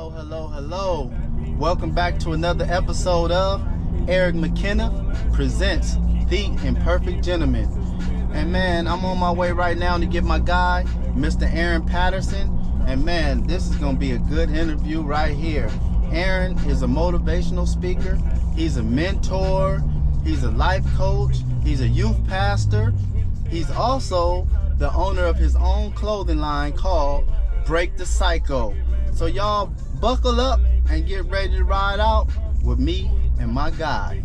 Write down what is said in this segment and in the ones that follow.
Hello, hello, hello. Welcome back to another episode of Eric Mckenith presents The Imperfect Gentleman. And man, I'm on my way right now to get my guy, Mr. Patterson. And man, this is going to be a good interview right here. Aaron is a motivational speaker. He's a mentor. He's a life coach. He's a youth pastor. He's also the owner of his own clothing line called Break the Psycho. So y'all buckle up and get ready to ride out with me and my guy.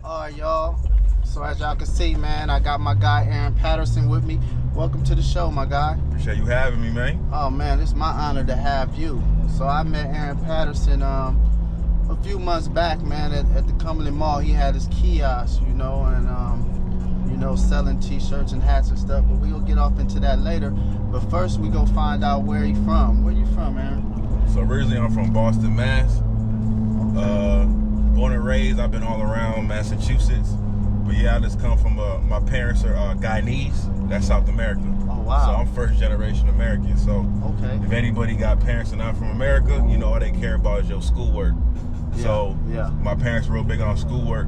Alright y'all, so as y'all can see, man, I got my guy Aaron Patterson with me. Welcome to the show, my guy. Appreciate you having me, man. Oh man, it's my honor to have you. So I met Aaron Patterson a few months back, man, at the Cumberland Mall. He had his kiosk, and selling t-shirts and hats and stuff, but we'll get off into that later. But first we go find out where he from. Where you from, Aaron? So originally I'm from Boston, Mass. Okay. Born and raised, I've been all around Massachusetts. But yeah, I just come from, my parents are Guyanese. That's South America. Oh, wow. So I'm first generation American. So Okay. if anybody got parents that are not from America, all they care about is your schoolwork. Yeah, So yeah. my parents were real big on schoolwork.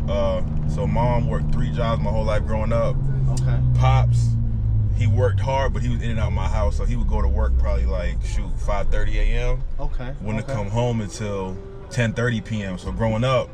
So mom worked 3 jobs my whole life growing up. Okay. Pops, he worked hard, but he was in and out of my house, so he would go to work probably 5:30 a.m. Okay. Wouldn't come home until 10:30 p.m. So growing up,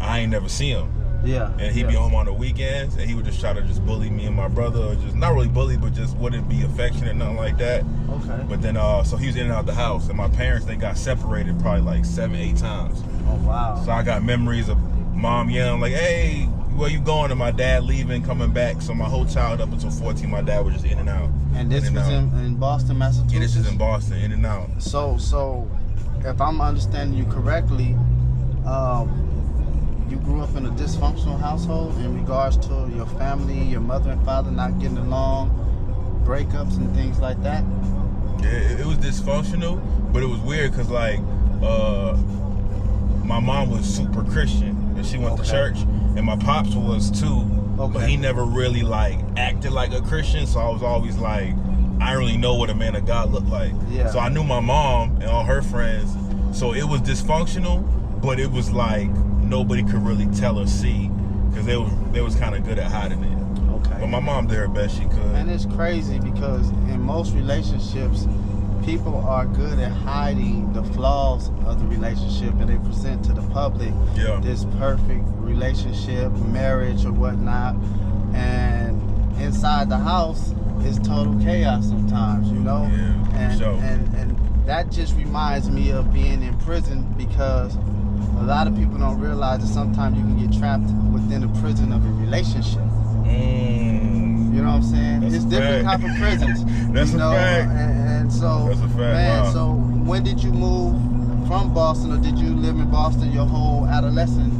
I ain't never see him. Yeah. And he'd be home on the weekends, and he would just try to just bully me and my brother, or just not really bully, but just wouldn't be affectionate, nothing like that. Okay. But then, so he was in and out of the house, and my parents, they got separated probably 7-8 times. Oh wow. So I got memories of mom yelling hey, where you going? And my dad leaving, coming back. So my whole childhood up until 14, my dad was just in and out. And this was in Boston, Massachusetts? Yeah, this is in Boston, in and out. So if I'm understanding you correctly, you grew up in a dysfunctional household in regards to your family, your mother and father not getting along, breakups and things like that? Yeah, it was dysfunctional, but it was weird because my mom was super Christian and she went to church, and my pops was too, but he never really acted like a Christian, so I was always I don't really know what a man of God looked like. Yeah. So I knew my mom and all her friends, so it was dysfunctional, but it was nobody could really tell or see because they was kind of good at hiding it. Okay. But my mom did her best she could. And it's crazy because in most relationships, people are good at hiding the flaws of the relationship, and they present to the public this perfect relationship, marriage or whatnot, and inside the house is total chaos sometimes, and that just reminds me of being in prison, because a lot of people don't realize that sometimes you can get trapped within the prison of a relationship. You know what I'm saying? That's it's a different fact. type of prisons. That's a fact. And so, that's a fact. man, Wow. so when did you move from Boston, or did you live in Boston your whole adolescent?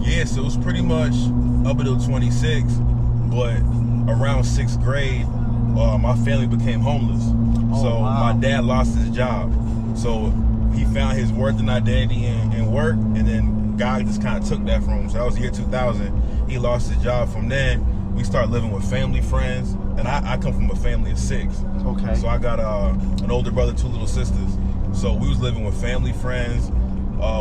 Yeah, so it was pretty much up until 26, but around 6th grade, my family became homeless. So my dad lost his job. So he found his worth and identity in work, and then God just kind of took that from him. So that was the year 2000. He lost his job. From then, we started living with family, friends, and I come from a family of 6. Okay. So I got an older brother, 2 little sisters. So we was living with family, friends.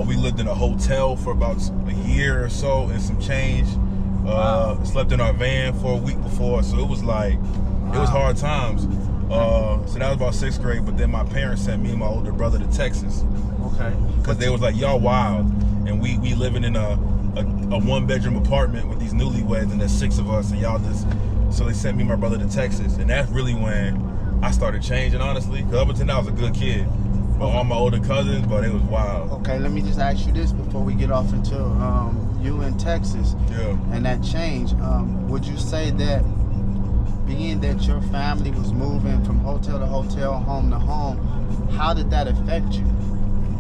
We lived in a hotel for about a year or so and some change. Slept in our van for a week before. So it was it was hard times. So that was about 6th grade, but then my parents sent me and my older brother to Texas. Okay. Because they was y'all wild. And we living in a 1-bedroom apartment with these newlyweds, and there's 6 of us, and y'all just, so they sent me and my brother to Texas. And that's really when I started changing, honestly. Because up until now I was a good kid. But all my older cousins, but it was wild. Okay, let me just ask you this before we get off into you in Texas and that change. Would you say that being that your family was moving from hotel to hotel, home to home, how did that affect you?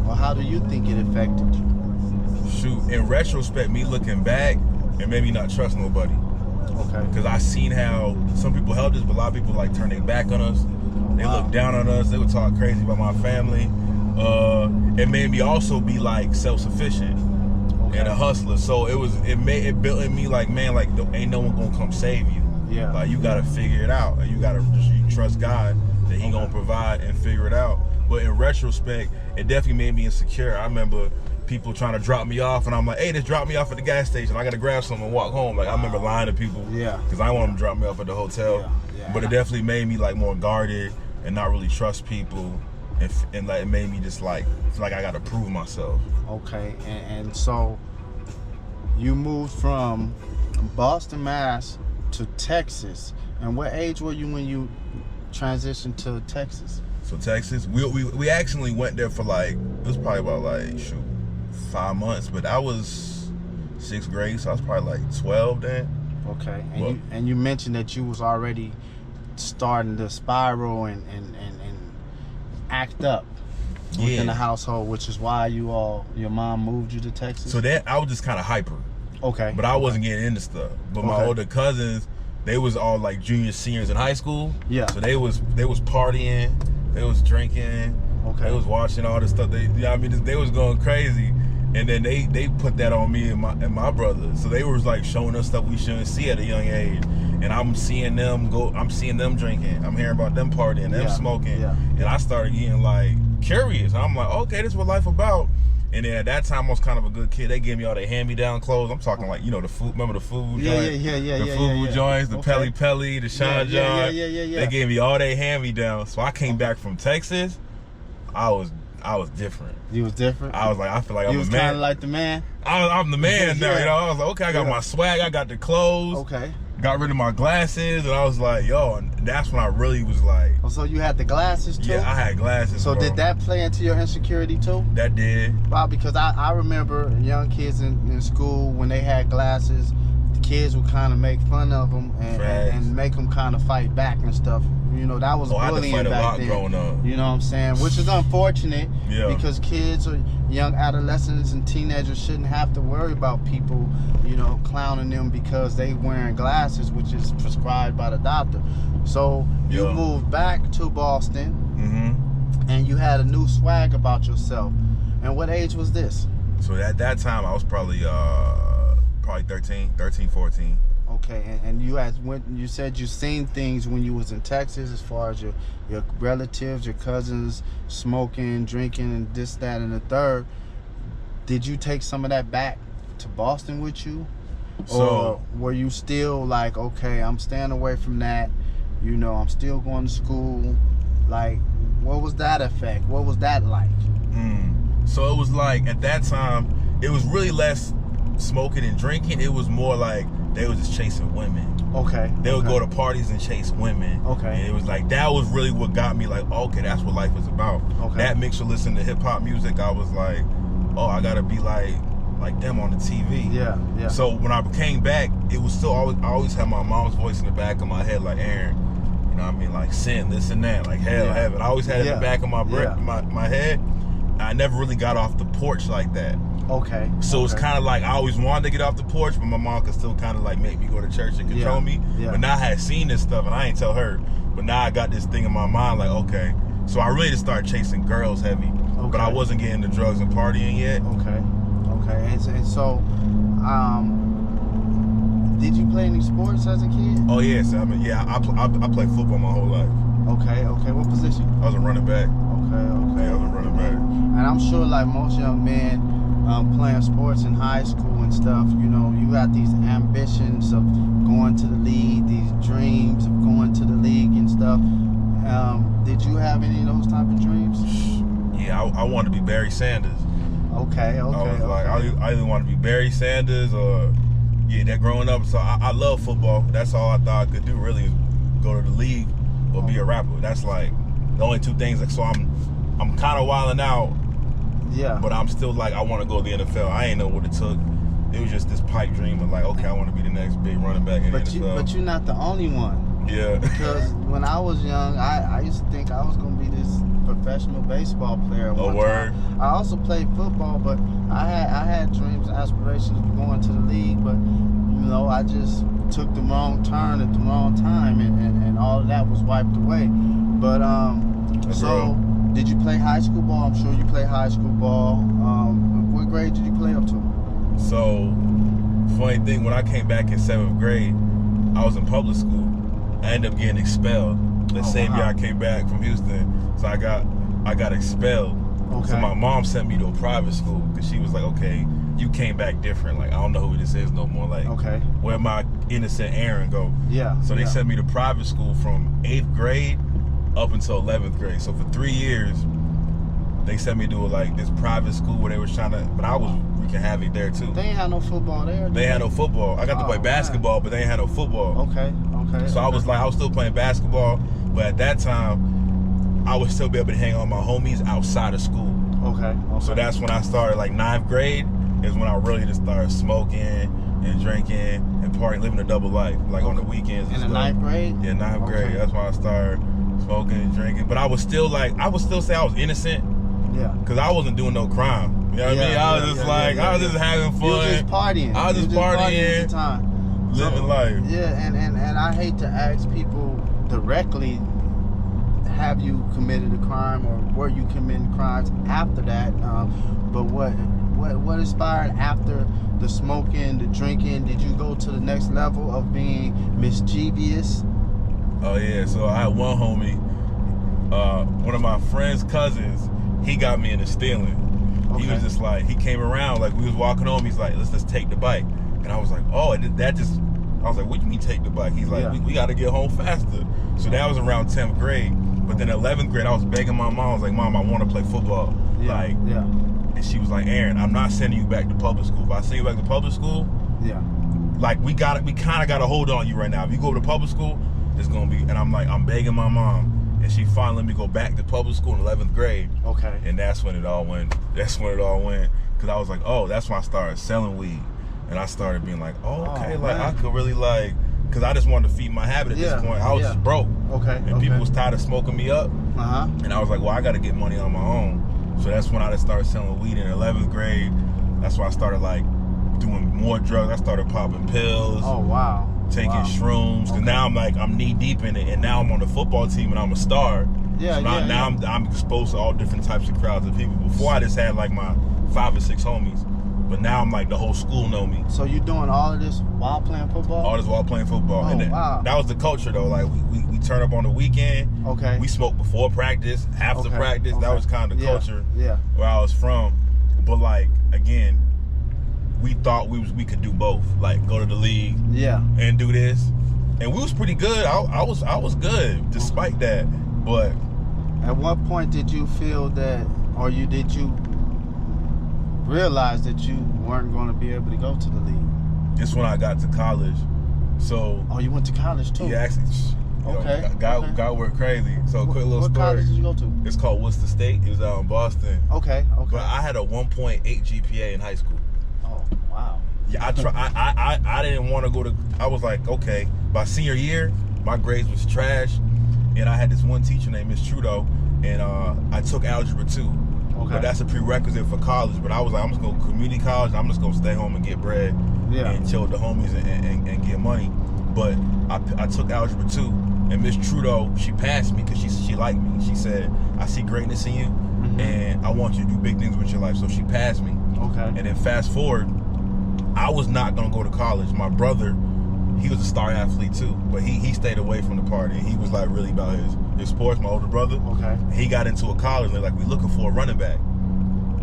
Or how do you think it affected you? Shoot, in retrospect, me looking back, it made me not trust nobody. Okay. Because I seen how some people helped us, but a lot of people turn their back on us. They look down on us. They would talk crazy about my family. It made me also be self-sufficient and a hustler. So it built in me ain't no one gonna come save you. Yeah. You gotta figure it out. You gotta just trust God that He gonna provide and figure it out. But in retrospect, it definitely made me insecure. I remember people trying to drop me off, and I'm like, hey, just drop me off at the gas station. I got to grab something and walk home. Like, I remember lying to people because I want them to drop me off at the hotel. But it definitely made me like more guarded and not really trust people. And like, it made me just like feel like I got to prove myself. Okay, and so you moved from Boston, Mass to Texas. And what age were you when you transitioned to Texas? So Texas, we actually went there for like, it was probably about like 5 months, but I was 6th grade, so I was probably like 12 then. Okay, and you mentioned that you was already starting to spiral and act up within the household, which is why your mom moved you to Texas. So that I was just kind of hyper. Okay. But I wasn't getting into stuff. But my older cousins, they was all like juniors, seniors in high school. Yeah. So they was partying, they was drinking, they was watching all this stuff. They was going crazy. And then they put that on me and my brother. So they was like showing us stuff we shouldn't see at a young age. And I'm seeing them drinking. I'm hearing about them partying, them smoking. Yeah. And I started getting like curious. I'm like, okay, this is what life about. And then at that time, I was kind of a good kid. They gave me all their hand-me-down clothes. I'm talking like, the food. Remember the food joints? The food joints, the Pelly, the Sean John. They gave me all their hand-me-downs. So I came back from Texas. I was different. You was different? I was like, I feel like I'm a man. You was kind of like the man? I'm the man now, I was like, okay, I got my swag. I got the clothes. Okay. Got rid of my glasses, and I was like, yo, and that's when I really was like... Oh, so you had the glasses too? Yeah, I had glasses, So did that play into your insecurity too? That did. Wow, because I remember young kids in school, when they had glasses, the kids would kind of make fun of them and make them kind of fight back and stuff. That was bullying I had to fight back a lot then. Growing up. You know what I'm saying? Which is unfortunate because kids or young adolescents and teenagers shouldn't have to worry about people, clowning them because they wearing glasses, which is prescribed by the doctor. So you moved back to Boston and you had a new swag about yourself. And what age was this? So at that time, I was probably 13, 14. Okay, and you said you seen things when you was in Texas as far as your relatives, your cousins smoking, drinking, and this, that, and the third. Did you take some of that back to Boston with you? Or were you still like, okay, I'm staying away from that, I'm still going to school? Like, what was that effect? What was that like? So it was like, at that time, it was really less smoking and drinking. It was more like they was just chasing women. Okay. They would go to parties and chase women. Okay. And it was like, that was really what got me like, okay, that's what life is about. Okay. That mixed with listening to hip hop music, I was like, oh, I gotta be like them on the TV. Yeah. So when I came back, it was still I always had my mom's voice in the back of my head, like, Aaron, like sin, this and that, like hell, heaven. I always had it in the back of my head. I never really got off the porch like that. Okay. So it's kind of like I always wanted to get off the porch, but my mom could still kind of like make me go to church and control me. Yeah. But now I had seen this stuff, and I ain't tell her. But now I got this thing in my mind, like, okay. So I really just started chasing girls heavy. Okay. But I wasn't getting into drugs and partying yet. Okay. And so, did you play any sports as a kid? Oh yes, I played football my whole life. Okay. What position? I was a running back. Okay. I was a running back. And I'm sure, like most young men, playing sports in high school and stuff, you got these ambitions of going to the league, these dreams of going to the league and stuff. Did you have any of those type of dreams? Yeah, I wanted to be Barry Sanders. Okay. I was like, I either want to be Barry Sanders or, that growing up. So I love football. That's all I thought I could do really is go to the league or be a rapper. That's like the only two things. Like, so I'm kind of wilding out. Yeah. But I'm still like, I want to go to the NFL. I ain't know what it took. It was just this pipe dream of like, okay, I want to be the next big running back in the NFL. But you're not the only one. Yeah. Because when I was young, I used to think I was going to be this professional baseball player. Oh, word. Time. I also played football, but I had dreams and aspirations of going to the league, but I just took the wrong turn at the wrong time, and all of that was wiped away. But did you play high school ball? I'm sure you played high school ball. What grade did you play up to? So, funny thing, when I came back in 7th grade, I was in public school. I ended up getting expelled the same year I came back from Houston. So I got I got expelled. Okay. So my mom sent me to a private school because she was like, okay, you came back different. Like, I don't know who this is no more. Like, okay. Where my innocent Aaron go? Yeah. So they sent me to private school from 8th grade up until 11th grade. So for 3 years, they sent me to like this private school where they was trying to, but I was wreaking havoc there too. They ain't had no football there. They had no football. I got to play basketball, but they ain't had no football. Okay. So I was still playing basketball, but at that time, I would still be able to hang out with my homies outside of school. Okay. So that's when I started, like 9th grade is when I really just started smoking and drinking and partying, living a double life, like on the weekends and stuff. In the 9th grade? Yeah, 9th grade. That's when I started smoking and drinking. But I was still say I was innocent. Yeah. Because I wasn't doing no crime. You know what I mean? I was just I was just having fun. You was just partying. I was just partying at the time. Living life. Yeah, and I hate to ask people directly, have you committed a crime or were you committing crimes after that? But what inspired after the smoking, the drinking? Did you go to the next level of being mischievous? Oh yeah, so I had one homie, one of my friend's cousins, he got me into stealing. Okay. He was just like, he came around, like we was walking home, he's like, let's just take the bike. And I was like, oh, I was like, what do you mean take the bike? He's like, we got to get home faster. So that was around 10th grade. But then 11th grade, I was begging my mom. I was like, Mom, I want to play football. And she was like, Aaron, I'm not sending you back to public school. If I send you back to public school, like we kind of got to hold on you right now. If you go to public school, it's going to be, and I'm like, I'm begging my mom. And she finally let me go back to public school in 11th grade. Okay. And that's when it all went. Because I was like, oh, that's when I started selling weed. And I started being like, oh, okay, like man. I could really like, because I just wanted to feed my habit at this point. I was just broke. Okay. And people was tired of smoking me up. And I was like, well, I got to get money on my own. So that's when I just started selling weed in 11th grade. That's when I started like doing more drugs. I started popping pills. Oh, wow. Taking shrooms. Because now I'm knee deep in it. And now I'm on the football team and I'm a star. Yeah, so now I'm exposed to all different types of crowds of people. Before I just had like my 5 or 6 homies. But now I'm like, the whole school know me. So you doing all of this while playing football? All this while playing football. And that was the culture though. Like we turn up on the weekend. Okay. We smoke before practice, after practice. That was kind of the culture where I was from. But like, again, we thought we could do both. Like go to the league and do this. And we was pretty good. I was good despite that. But at what point did you feel that, or did you realize that you weren't going to be able to go to the league? It's when I got to college. So you went to college too? Yeah, actually. God worked crazy. So quick little story. What college did you go to? It's called Worcester State. It was out in Boston. Okay. But I had a 1.8 GPA in high school. Oh wow. Yeah, I didn't want to go to. I was like, okay. By senior year, my grades was trash, and I had this one teacher named Miss Trudeau, and I took algebra 2. Okay. But that's a prerequisite for college. But I was like, I'm just going to community college. I'm just going to stay home and get bread and chill with the homies and get money. But I took algebra 2, and Miss Trudeau, she passed me because she liked me. She said, I see greatness in you, and I want you to do big things with your life. So she passed me. Okay. And then fast forward, I was not going to go to college. My brother, he was a star athlete too, but he stayed away from the party. He was like really about his sports, my older brother. Okay. He got into a college and they're like, we looking for a running back.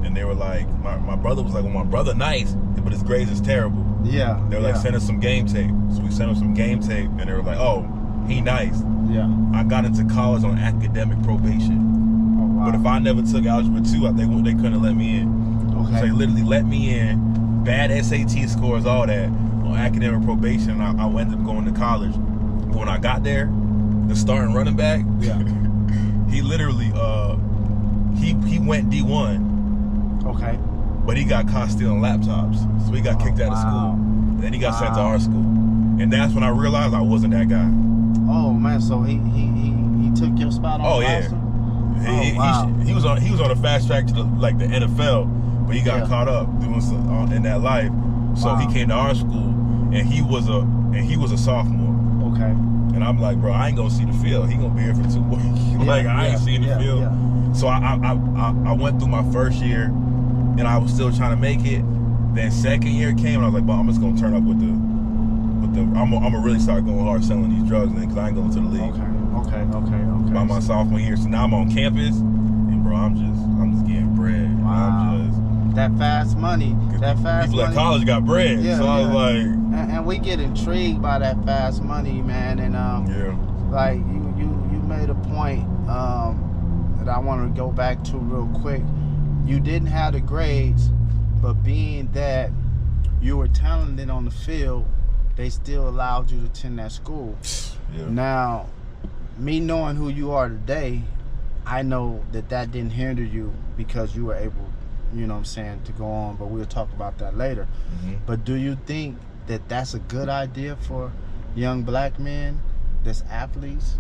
And they were like, my brother was like, well, my brother nice, but his grades is terrible. Yeah. They were like, send us some game tape. So we sent him some game tape and they were like, oh, he nice. Yeah. I got into college on academic probation. Oh, wow. But if I never took algebra 2, they couldn't have let me in. Okay. So they literally let me in, bad SAT scores, all that, on academic probation. I ended up going to college. But when I got there, the starting running back, he literally he went D1. Okay. But he got caught stealing laptops, so he got kicked out of school. And then he got sent to our school, and that's when I realized I wasn't that guy. Oh man, so he took your spot on the roster? He was on a fast track to the NFL, but he got caught up doing some in that life. So he came to our school, and he was a sophomore. Okay. And I'm like, bro, I ain't gonna see the field. He gonna be here for 2 weeks. I ain't seeing the field. Yeah. So I went through my first year, and I was still trying to make it. Then second year came, and I was like, bro, I'm just gonna turn up with the. I'm gonna really start going hard selling these drugs, because I ain't going to the league. Okay. By my sophomore year, so now I'm on campus, and bro, that fast money. That fast people money. at college got bread. Yeah, so I was like, and we get intrigued by that fast money, man. And like you made a point that I want to go back to real quick. You didn't have the grades, but being that you were talented on the field, they still allowed you to attend that school. Yeah. Now, me knowing who you are today, I know that didn't hinder you because you were able, you know what I'm saying, to go on, but we'll talk about that later. Mm-hmm. But do you think that that's a good idea for young black men that's athletes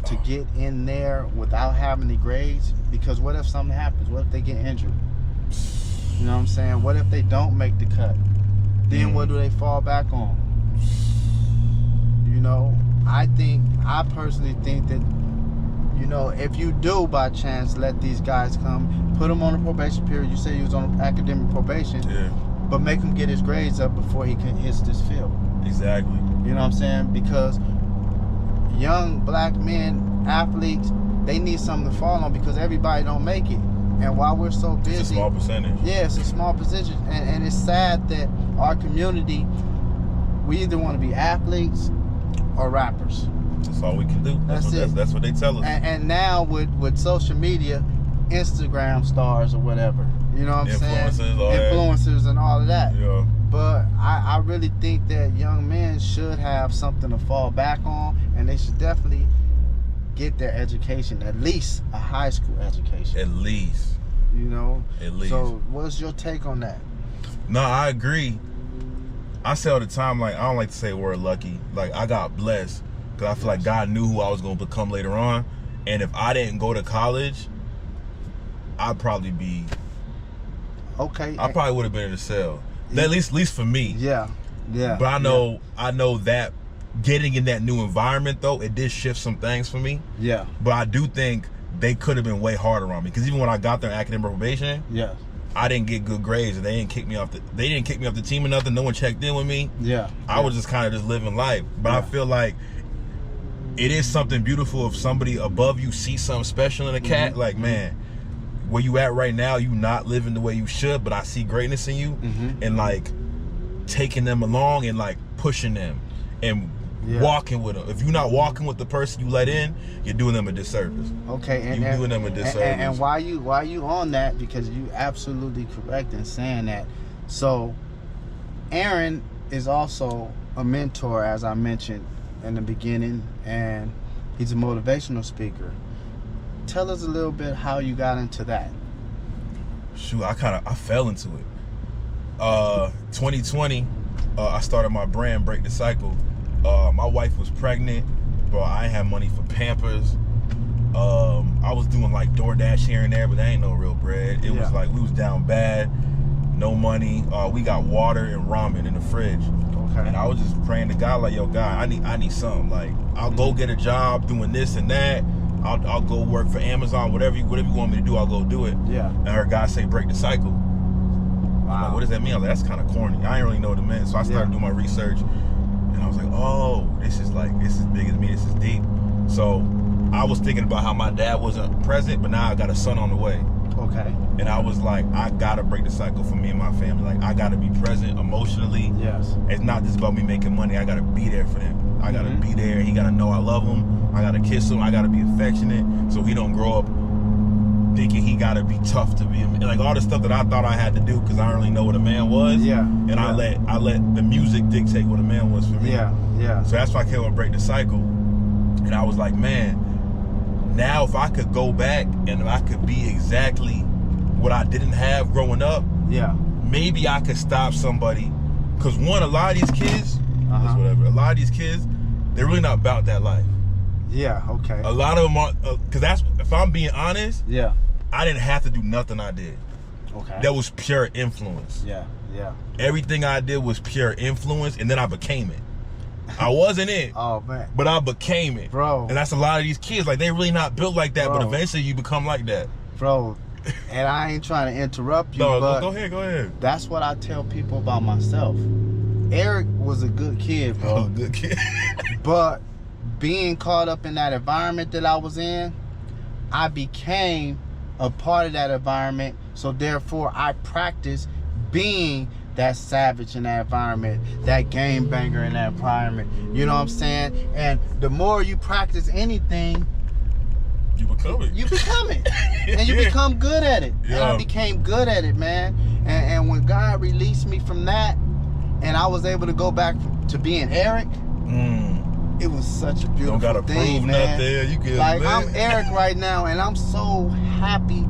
to get in there without having the grades? Because what if something happens? What if they get injured? You know what I'm saying? What if they don't make the cut? Then what do they fall back on? You know, I personally think that, you know, if you do by chance let these guys come, put them on a probation period. You say he was on academic probation, but make him get his grades up before he hits this field. Exactly. You know what I'm saying? Because young black men, athletes, they need something to fall on because everybody don't make it. And while we're so busy, it's a small percentage. Yeah, it's a small percentage, and it's sad that our community, we either want to be athletes or rappers. That's all we can do. That's what they tell us. And now with social media, Instagram stars or whatever, you know what I'm saying? Influencers and all of that. Yeah. But I really think that young men should have something to fall back on, and they should definitely get their education, at least a high school education. At least. You know? At least. So what's your take on that? No, I agree. I say all the time, like, I don't like to say the word lucky. Like, I got blessed because I feel like God knew who I was going to become later on. And if I didn't go to college, I'd probably be... Okay. I probably would have been in a cell. At least for me. Yeah. Yeah. But I know that getting in that new environment, though, it did shift some things for me. Yeah. But I do think they could have been way harder on me. Because even when I got there in academic probation, I didn't get good grades, and they didn't kick me off the team or nothing. No one checked in with me. Yeah. I was just kind of just living life. But I feel like it is something beautiful if somebody above you sees something special in a cat. Like, man, where you at right now, you not living the way you should, but I see greatness in you, and like taking them along and like pushing them and walking with them. If you're not walking with the person you let in, you're doing them a disservice. Okay, and you're doing them a disservice. And why you on that? Because you absolutely correct in saying that. So, Aaron is also a mentor, as I mentioned in the beginning, and he's a motivational speaker. Tell us a little bit how you got into that. Shoot, I fell into it. 2020, I started my brand, Break the Cycle. My wife was pregnant, bro. I ain't had money for Pampers. I was doing like DoorDash here and there, but that ain't no real bread. It was like we was down bad, no money. We got water and ramen in the fridge. Okay. And I was just praying to God, like, yo, God, I need something. Like, I'll go get a job doing this and that. I'll go work for Amazon, whatever you want me to do, I'll go do it. Yeah. And I heard God say, break the cycle. Wow. Like, what does that mean? I was like, that's kind of corny. I didn't really know what it meant. So I started doing my research, and I was like, oh, this is big as me, this is deep. So I was thinking about how my dad wasn't present, but now I got a son on the way. Okay. And I was like, I gotta break the cycle for me and my family. Like, I gotta be present emotionally. Yes. It's not just about me making money. I gotta be there for them. I gotta be there. He gotta know I love him. I gotta kiss him. I gotta be affectionate, so he don't grow up thinking he gotta be tough to be a man. Like all the stuff that I thought I had to do because I don't really know what a man was. Yeah. And I let the music dictate what a man was for me. Yeah. Yeah. So that's why I came up with Break the Cycle. And I was like, man, now if I could go back and I could be exactly what I didn't have growing up, maybe I could stop somebody. Because one, a lot of these kids, a lot of these kids, they're really not about that life. Yeah, okay. A lot of them are, because if I'm being honest, I didn't have to do nothing I did. Okay. That was pure influence. Yeah, yeah. Everything I did was pure influence, and then I became it. I wasn't it. Oh, man. But I became it. Bro. And that's a lot of these kids. Like, they really not built like that, but eventually you become like that. Bro, and I ain't trying to interrupt you, but go ahead. That's what I tell people about myself. Eric was a good kid, bro. Oh, good kid. But being caught up in that environment that I was in, I became a part of that environment. So therefore, I practice being that savage in that environment, that game banger in that environment. You know what I'm saying? And the more you practice anything, you become it. You become it. And you become good at it. Yeah. And I became good at it, man. And when God released me from that, and I was able to go back to being Eric, it was such a beautiful Don't gotta thing, prove man. nothing. You good, like, man. I'm Eric right now, and I'm so happy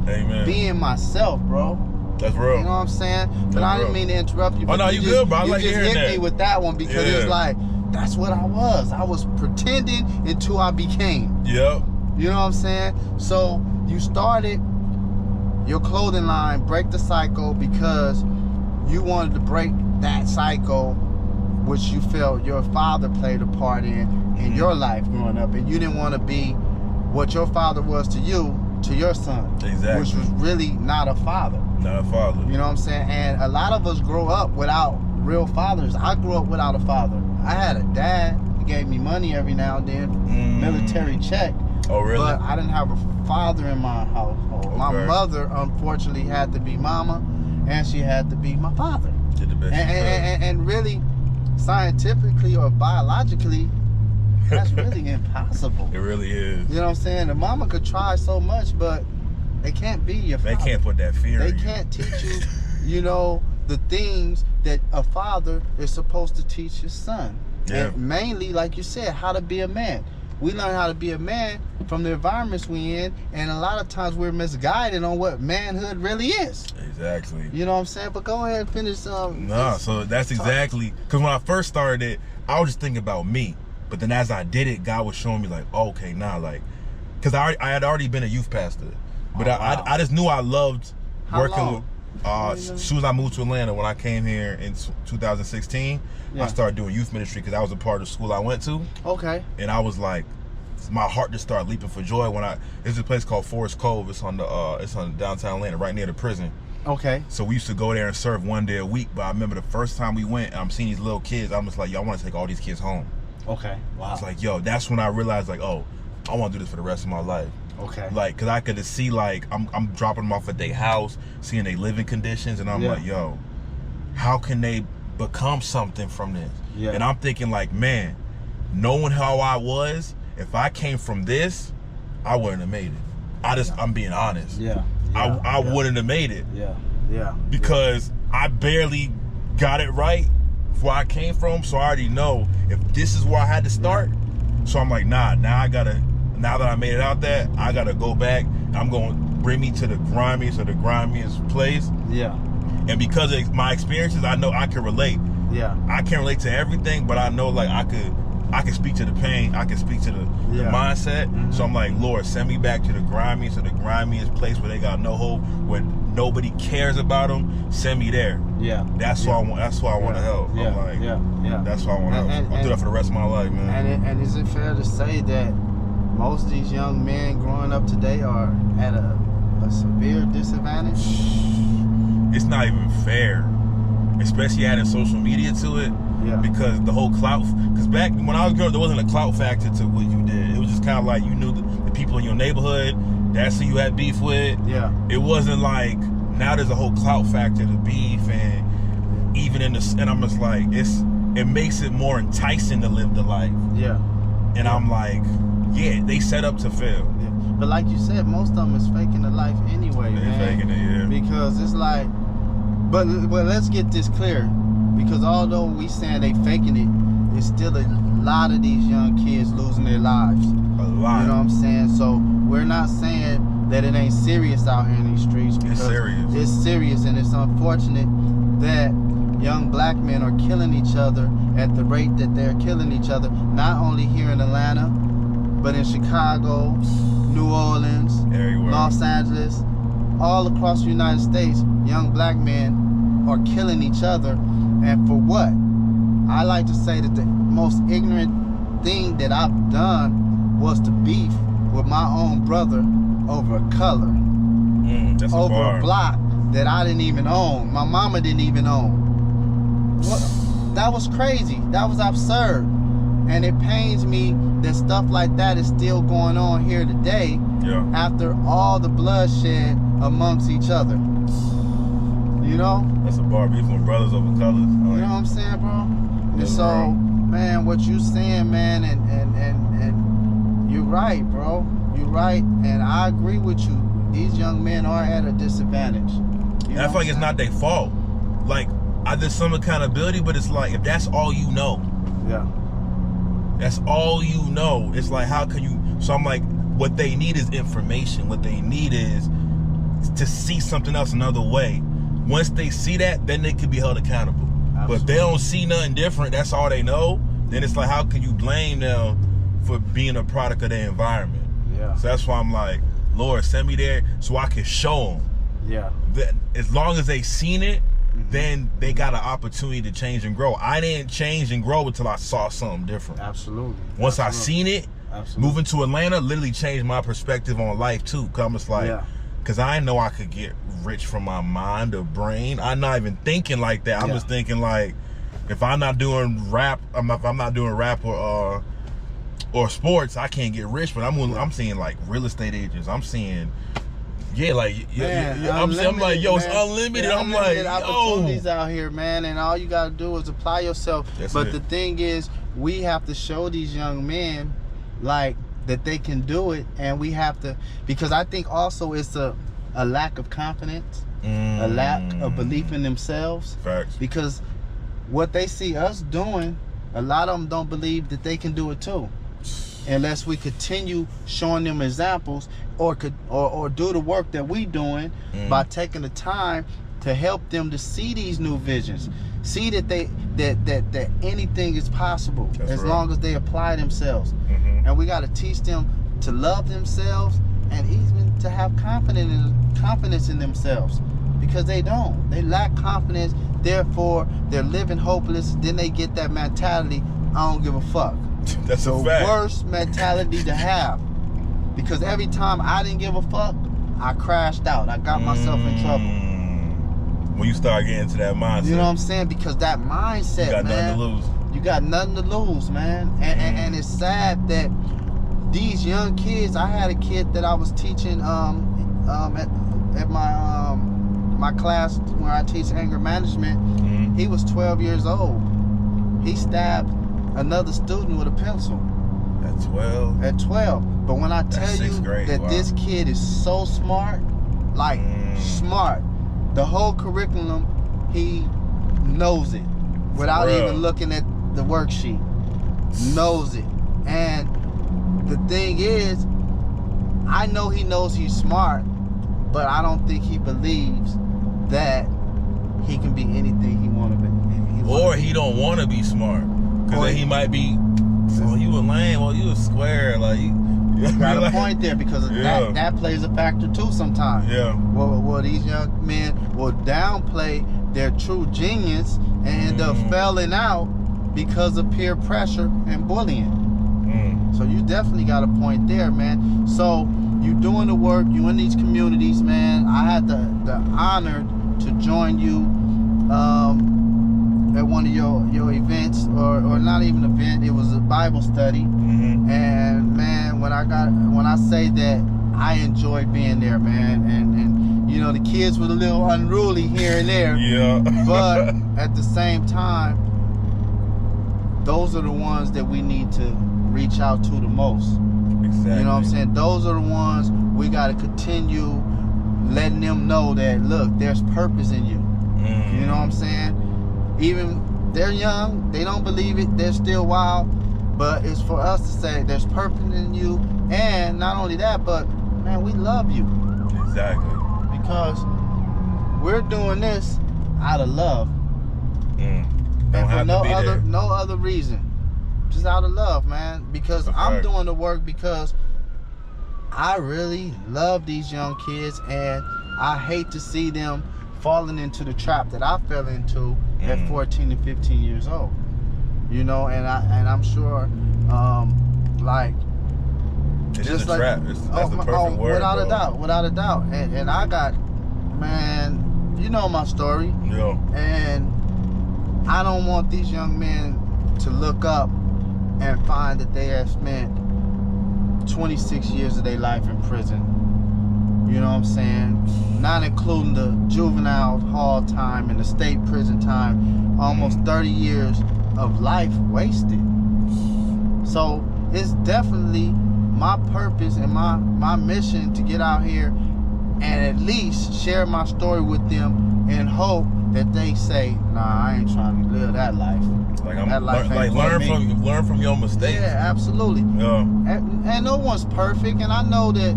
being myself, bro. That's real. You know what I'm saying? But I didn't mean to interrupt you. Oh, no, you good, bro. I like hearing that. You just hit me with that one because it's like, that's what I was. I was pretending until I became. Yep. You know what I'm saying? So you started your clothing line, Break the Cycle, because you wanted to break that cycle, which you felt your father played a part in your life growing up, and you didn't want to be what your father was to you, to your son. Exactly. Which was really not a father. Not a father. You know what I'm saying? And a lot of us grow up without real fathers. I grew up without a father. I had a dad. He gave me money every now and then, military check. Oh, really? But I didn't have a father in my household. Okay. My mother, unfortunately, had to be mama, and she had to be my father. Did the best and really, scientifically or biologically, that's really impossible. It really is. You know what I'm saying? The mama could try so much, but they can't be your father. They can't put that fear in you. They can't teach you, you know, the things that a father is supposed to teach his son. Yeah. And mainly, like you said, how to be a man. We learn how to be a man from the environments we in, and a lot of times we're misguided on what manhood really is. Exactly. You know what I'm saying? But go ahead and finish. So that's exactly, because when I first started it, I was just thinking about me. But then as I did it, God was showing me like, oh, okay, now like, because I had already been a youth pastor, but I just knew I loved working with. As soon as I moved to Atlanta, when I came here in 2016, I started doing youth ministry because that was a part of the school I went to. Okay. And I was like, my heart just started leaping for joy when there's a place called Forest Cove. It's on downtown Atlanta, right near the prison. Okay. So we used to go there and serve one day a week. But I remember the first time we went, and I'm seeing these little kids. I'm just like, yo, I want to take all these kids home. Okay. Wow. I was like, yo, that's when I realized like, oh, I want to do this for the rest of my life. Okay. Like, cause I could just see like I'm dropping them off at their house, seeing their living conditions, and I'm like, yo, how can they become something from this? Yeah. And I'm thinking like, man, knowing how I was, if I came from this, I wouldn't have made it. I'm being honest. Yeah. I wouldn't have made it. Yeah. Yeah. Because I barely got it right where I came from, so I already know if this is where I had to start. So I'm like, nah, now that I made it out there, I gotta go back. I'm going to bring me to the grimiest place. Yeah. And because of my experiences, I know I can relate. Yeah. I can't relate to everything, but I know like I can speak to the pain. I can speak to the mindset. Mm-hmm. So I'm like, Lord, send me back to the grimiest place where they got no hope, where nobody cares about them. Send me there. Yeah. That's why I want. That's why I want to help. Yeah. I'm like, that's why I want to help. I'll do that for the rest of my life, man. And is it fair to say that most of these young men growing up today are at a severe disadvantage? It's not even fair, especially adding social media to it. Yeah. Because the whole clout, because back when I was growing up, there wasn't a clout factor to what you did. It was just kind of like you knew the people in your neighborhood. That's who you had beef with. Yeah. It wasn't like now there's a whole clout factor to beef, and even and I'm just like it makes it more enticing to live the life. Yeah. And I'm like, yeah, they set up to fail. Yeah. But like you said, most of them is faking the life anyway, man. They're faking it, yeah. Because it's like, but let's get this clear. Because although we saying they faking it, it's still a lot of these young kids losing their lives. A lot. You know what I'm saying? So we're not saying that it ain't serious out here in these streets. Because it's serious. It's serious, and it's unfortunate that young black men are killing each other at the rate that they're killing each other. Not only here in Atlanta, but in Chicago, New Orleans, everywhere. Los Angeles, all across the United States, young black men are killing each other. And for what? I like to say that the most ignorant thing that I've done was to beef with my own brother over a color. Over a block that I didn't even own. My mama didn't even own. That was crazy. That was absurd. And it pains me that stuff like that is still going on here today. Yeah. After all the bloodshed amongst each other. You know? That's a bar, beef with brothers over colors. You know what I'm saying, bro? And so, man, what you saying, man, and you're right, bro. You're right, and I agree with you. These young men are at a disadvantage. And I feel like it's not their fault. Like, there's some accountability, but it's like, if that's all you know. Yeah. That's all you know. It's like, how can you? So I'm like, what they need is information. What they need is to see something else another way. Once they see that, then they can be held accountable. Absolutely. But if they don't see nothing different, that's all they know, then it's like, how can you blame them for being a product of their environment? Yeah. So that's why I'm like, Lord, send me there so I can show them. Yeah. That as long as they seen it, then they got an opportunity to change and grow. I didn't change and grow until I saw something different. Absolutely. Once I seen it, moving to Atlanta literally changed my perspective on life too. Cause I'm just like, cause I know I could get rich from my mind or brain. I'm not even thinking like that. I'm just thinking like, if I'm not doing rap, if I'm not doing rap or sports, I can't get rich. But I'm seeing like real estate agents. I'm seeing. I'm like, yo, it's unlimited. I'm like, opportunities out here, man, and all you gotta do is apply yourself. But the thing is, we have to show these young men, like, that they can do it, and we have to, because I think also it's a lack of confidence, a lack of belief in themselves. Facts. Because what they see us doing, a lot of them don't believe that they can do it too. Unless we continue showing them examples or do the work that we doing by taking the time to help them to see these new visions, see that that anything is possible. That's as long as they apply themselves. And we got to teach them to love themselves and even to have confidence in themselves, because they don't. They lack confidence, therefore they're living hopeless. Then they get that mentality, I don't give a fuck. That's the a fact. Worst mentality to have, because every time I didn't give a fuck, I crashed out. I got myself in trouble. When you start getting into that mindset, you know what I'm saying? Because that mindset, you got man, nothing to lose. You got nothing to lose, man. And it's sad that these young kids. I had a kid that I was teaching at my class where I teach anger management. He was 12 years old. He stabbed another student with a pencil. At 12? At 12. But when I tell you that this kid is so smart, like smart, the whole curriculum, he knows it without even looking at the worksheet. Knows it. And the thing is, I know he knows he's smart, but I don't think he believes that he can be anything he want to be. Or he don't want to be smart. Because then he might be, oh, you a lame, or you a square, like you got a point there, because that plays a factor too sometimes. Yeah. Well, these young men will downplay their true genius and end up failing out because of peer pressure and bullying. So you definitely got a point there, man. So you doing the work, you in these communities, man. I had the honor to join you at one of your events, or not even an event, it was a Bible study. And man, when I say that, I enjoyed being there, man. And you know, the kids were a little unruly here and there. But at the same time, those are the ones that we need to reach out to the most. Exactly. You know what I'm saying? Those are the ones we got to continue letting them know that, look, there's purpose in you. You know what I'm saying? Even they're young, they don't believe it, they're still wild, but it's for us to say there's purpose in you. And not only that, but man, we love you. Exactly. Because we're doing this out of love. And for no other reason. Just out of love, man. Because I'm doing the work because I really love these young kids, and I hate to see them falling into the trap that I fell into at 14 and 15 years old. You know, and I'm sure, like, it is a trap. That's the perfect word, without bro. Without a doubt. And I got, man, you know my story. Yeah. And I don't want these young men to look up and find that they have spent 26 years of their life in prison. You know what I'm saying? Not including the juvenile hall time and the state prison time. Almost 30 years of life wasted. So it's definitely my purpose and my mission to get out here and at least share my story with them and hope that they say, nah, I ain't trying to live that life. Like learn from your mistakes. Yeah, absolutely. Yeah. And no one's perfect, and I know that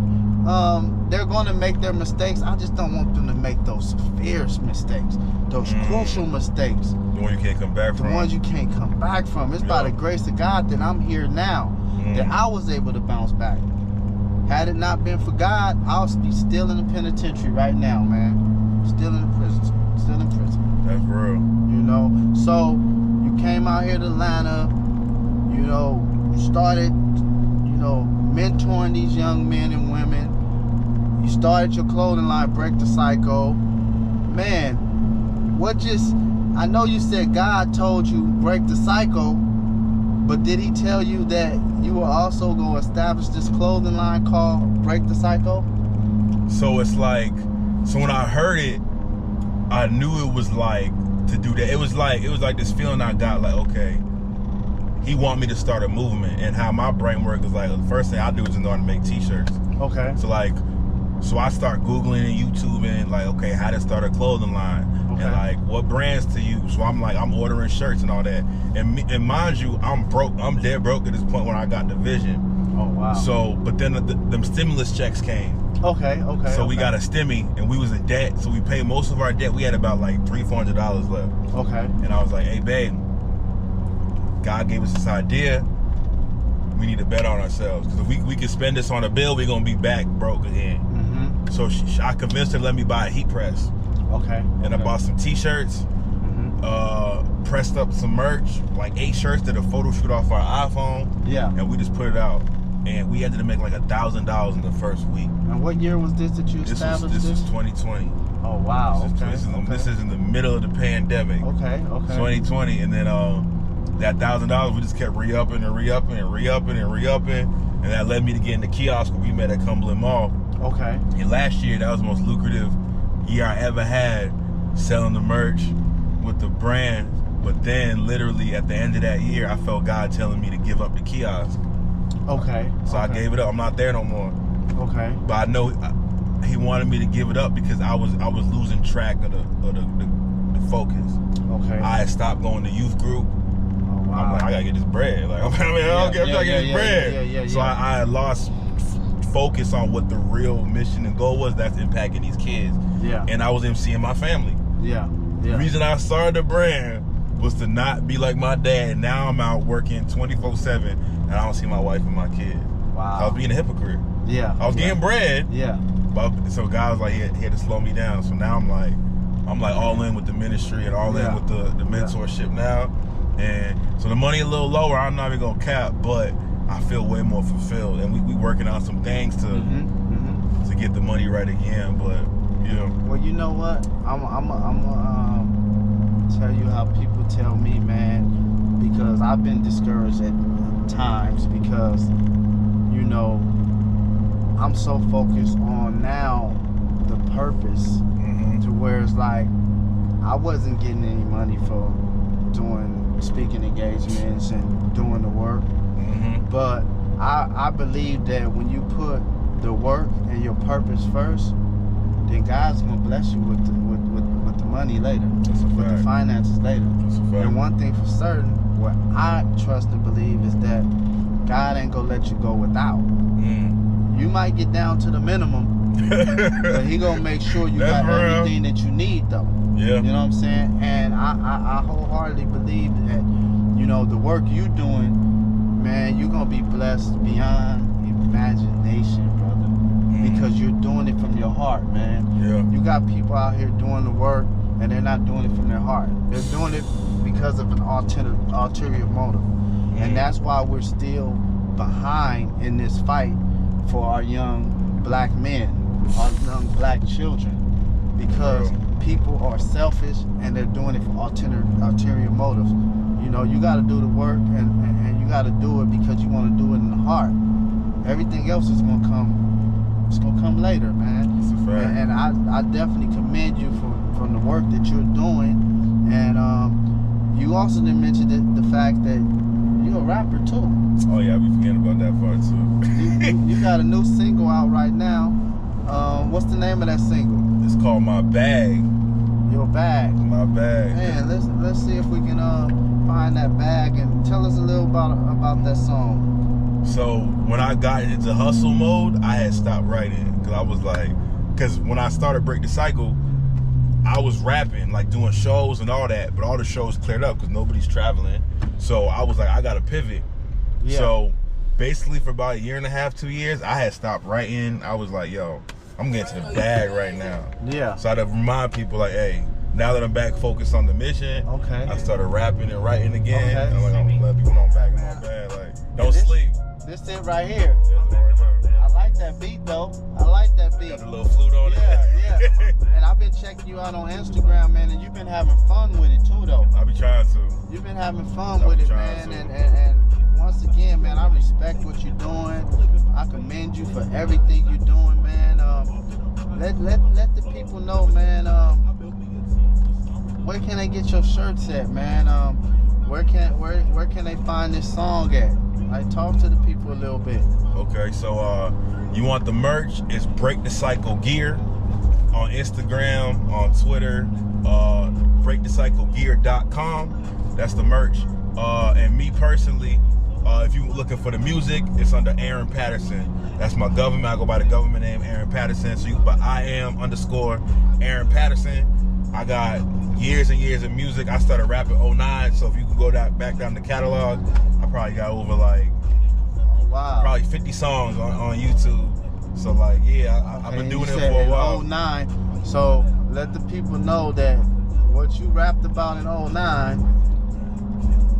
they're going to make their mistakes. I just don't want them to make those severe mistakes, those crucial mistakes. The one you can't come back from. The ones you can't come back from. It's by the grace of God that I'm here now, that I was able to bounce back. Had it not been for God, I'll be still in the penitentiary right now, man. Still in the prison. Still in prison. That's real. You know, so you came out here to Atlanta, you know, started, you know, mentoring these young men and women. You started your clothing line, Break the Cycle. Man, I know you said God told you break the cycle, but did he tell you that you were also going to establish this clothing line called Break the Cycle? So it's like, so when I heard it, I knew it was like to do that. It was like this feeling I got, like, okay, he want me to start a movement. And how my brain works is like, the first thing I do is know how to make t-shirts. Okay. So I start Googling and YouTubing, like, okay, how to start a clothing line. Okay. And like what brands to use. So I'm ordering shirts and all that. And mind you, I'm broke. I'm dead broke at this point when I got the vision. Oh wow. So, but then them stimulus checks came. Okay. So we got a stimmy and we was in debt. So we paid most of our debt. We had about like $300-$400 left. Okay. And I was like, hey babe, God gave us this idea. We need to bet on ourselves. Because if we can spend this on a bill, we're gonna be back broke again. Mm-hmm. So I convinced her to let me buy a heat press. Okay. And I bought some t-shirts, pressed up some merch, like 8 shirts, did a photo shoot off our iPhone. Yeah. And we just put it out. And we ended up making like $1,000 in the first week. And what year was this that you established this? This was 2020. Oh wow. This is in the middle of the pandemic. Okay. 2020. And then that $1,000 we just kept re-upping. And that led me to get in the kiosk where we met at Cumberland Mall. Okay. And last year, that was the most lucrative year I ever had selling the merch with the brand. But then literally at the end of that year, I felt God telling me to give up the kiosk. Okay. So I gave it up. I'm not there no more. Okay. But I know he wanted me to give it up because I was losing track of the focus. Okay. I had stopped going to youth group. Oh wow. I'm like, I gotta get this bread. Like, I don't care if I get this bread. So I had lost focus on what the real mission and goal was. That's impacting these kids. Yeah. And I was emceeing my family. Yeah. The reason I started the brand was to not be like my dad. Now I'm out working 24/7 and I don't see my wife and my kids. Wow. I was being a hypocrite. Yeah. I was getting bread. Yeah. But so God was like, he had to slow me down. So now I'm like all in with the ministry and all in with the mentorship now. And so the money a little lower, I'm not even gonna cap, but I feel way more fulfilled. And we working on some things to get the money right again. But yeah. Well, you know what? I'm tell you how people tell me, man, because I've been discouraged at times because, you know, I'm so focused on now the purpose to where it's like I wasn't getting any money for doing speaking engagements and doing the work. But I believe that when you put the work and your purpose first, then God's gonna bless you with the money later, with the finances later. And one thing for certain, what I trust and believe is that God ain't gonna let you go without. You might get down to the minimum, but he gonna make sure you got everything that you need though. Yeah. You know what I'm saying? And I wholeheartedly believe that, you know, the work you doing, man, you're gonna be blessed beyond imagination, brother. Because you're doing it from your heart, man. Yeah. You got people out here doing the work and they're not doing it from their heart. They're doing it because of an ulterior motive. And that's why we're still behind in this fight for our young black men, our young black children. Because people are selfish and they're doing it for ulterior motives. You know, you got to do the work, and you got to do it because you want to do it in the heart. Everything else is gonna come. It's gonna come later, man. It's a fact. And I definitely commend you from the work that you're doing. And you also didn't mention the fact that you're a rapper too. Oh yeah, I be forgetting about that part too. you got a new single out right now. What's the name of that single? It's called My Bag. Your Bag. My Bag. Man, let's see if we can find that bag and tell us a little about that song. So when I got into hustle mode, I had stopped writing because I was like, because when I started Break the Cycle, I was rapping, like doing shows and all that, but all the shows cleared up because nobody's traveling. So I was like, I gotta pivot. Yeah. So basically for about 1.5 years, 2 years, I had stopped writing. I was like, yo, I'm getting to the bag right now. Yeah. So I had to remind people like, hey, now that I'm back focused on the mission, okay, I started rapping and writing again. Okay. And I'm like, I'm letting people know I'm back in my bag. Like, don't sleep. This it right here. Yeah, I like that beat though. I like that beat. got the little flute on it. Yeah. And I've been checking you out on Instagram, man, and you've been having fun with it too, though. I be trying to. You've been having fun with it, man. And once again, man, I respect what you're doing. I commend you for everything you're doing, man. Let the people know, man. Where can they get your shirts at, man? Where can they find this song at? Like, talk to the people a little bit. Okay, so you want the merch? It's Break the Cycle Gear on Instagram, on Twitter, breakthecyclegear.com. That's the merch. And me personally, if you're looking for the music, it's under Aaron Patterson. That's my government. I go by the government name Aaron Patterson. So you can buy _Aaron Patterson. I got years and years of music. I started rapping 2009, so if you can go back down the catalog, I probably got over like probably 50 songs on YouTube. So like, yeah, I've been doing it for a while. 2009. So let the people know that what you rapped about in 2009,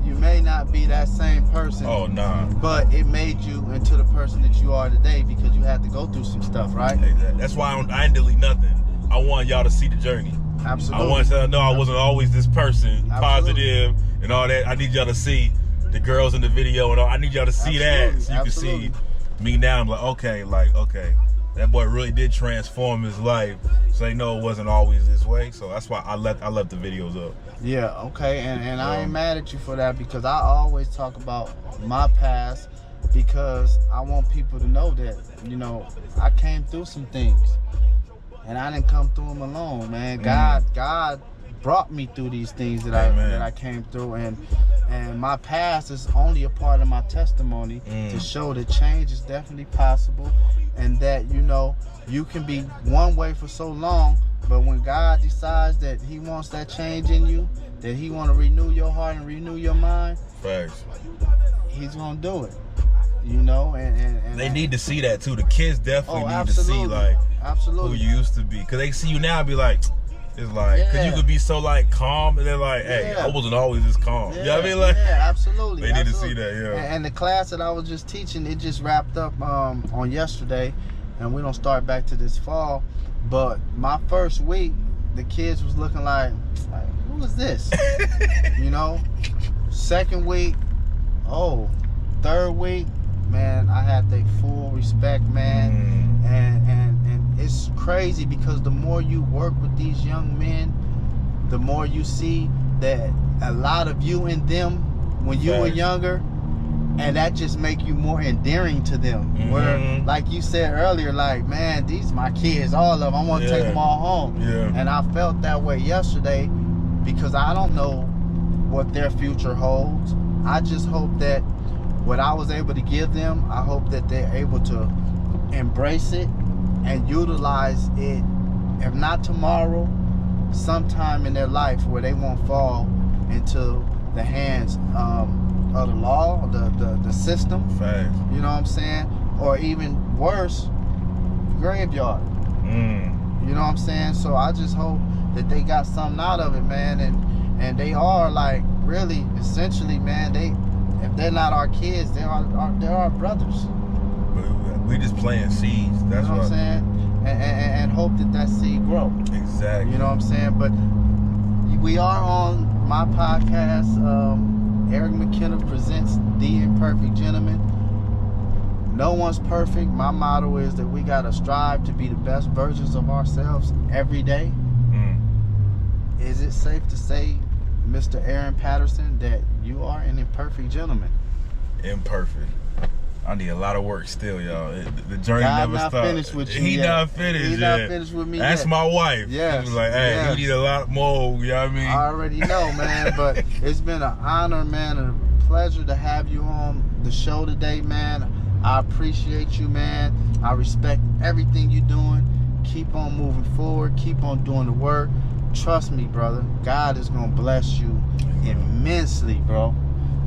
you may not be that same person. Oh, nah. But it made you into the person that you are today because you had to go through some stuff, right? That's why I didn't delete nothing. I want y'all to see the journey. Absolutely. I want y'all to know I wasn't always this person, positive and all that. I need y'all to see the girls in the video and all. I need y'all to see that so you can see me now. I'm like, okay, that boy really did transform his life. So they know it wasn't always this way. So that's why I left the videos up. Yeah, okay, and I ain't mad at you for that because I always talk about my past because I want people to know that, you know, I came through some things. And I didn't come through them alone, man. God brought me through these things that I came through, and my past is only a part of my testimony to show that change is definitely possible, and that, you know, you can be one way for so long, but when God decides that He wants that change in you, that He want to renew your heart and renew your mind, facts, He's gonna do it. You know, and they need to see that too. The kids definitely need to see like who you used to be, because they see you now and be like, it's like, because you could be so like calm, and they're like, hey, I wasn't always this calm. You know what I mean? Like, absolutely. They need to see that, And the class that I was just teaching, it just wrapped up on yesterday, and we don't start back to this fall. But my first week, the kids was looking like who is this? You know. Second week, third week, man, I had their full respect, man. And it's crazy because the more you work with these young men, the more you see that a lot of you in them when you were younger, and that just make you more endearing to them. Where, like you said earlier, like, man, these my kids, all of them, I want to take them all home. And I felt that way yesterday because I don't know what their future holds. I just hope that what I was able to give them, I hope that they're able to embrace it and utilize it, if not tomorrow, sometime in their life where they won't fall into the hands of the law, the system. Facts. You know what I'm saying? Or even worse, graveyard. You know what I'm saying? So I just hope that they got something out of it, man, and they are like really, essentially, man, if they're not our kids, they're our brothers. We just planting seeds. That's what I'm saying. and hope that seed grow. Exactly. You know what I'm saying? But we are on my podcast. Eric Mckenith presents The Imperfect Gentleman. No one's perfect. My motto is that we gotta strive to be the best versions of ourselves every day. Is it safe to say, Mr. Aaron Patterson, that you are an imperfect gentleman? Imperfect. I need a lot of work still, y'all. The journey God never not stopped. finished with you He yet. not finished. He not finished with me That's yet. my wife. Yes. She was like, hey, Yes. you need a lot more. You know what I mean? I already know, man, but it's been an honor, man, and a pleasure to have you on the show today, man. I appreciate you, man. I respect everything you're doing. Keep on moving forward. Keep on doing the work. Trust me, brother. God is going to bless you immensely, bro.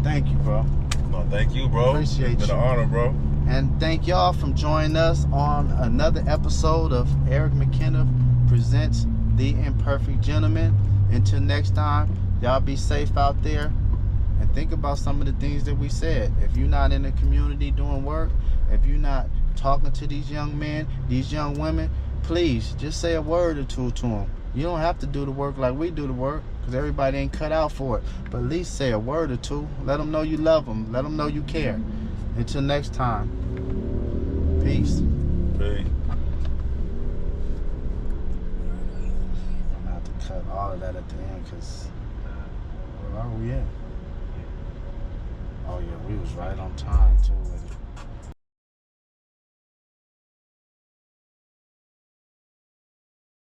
Thank you, bro. No, thank you, bro. Appreciate It's been you. an honor, bro. And thank y'all for joining us on another episode of Eric Mckenith presents The Imperfect Gentleman. Until next time, y'all be safe out there and think about some of the things that we said. If you're not in the community doing work, if you're not talking to these young men, these young women, please just say a word or two to them. You don't have to do the work like we do the work, because everybody ain't cut out for it. But at least say a word or two. Let them know you love them. Let them know you care. Until next time, peace. Peace. I'm gonna have to cut all of that at the end, because where are we at? Oh yeah, we was right on time too with it.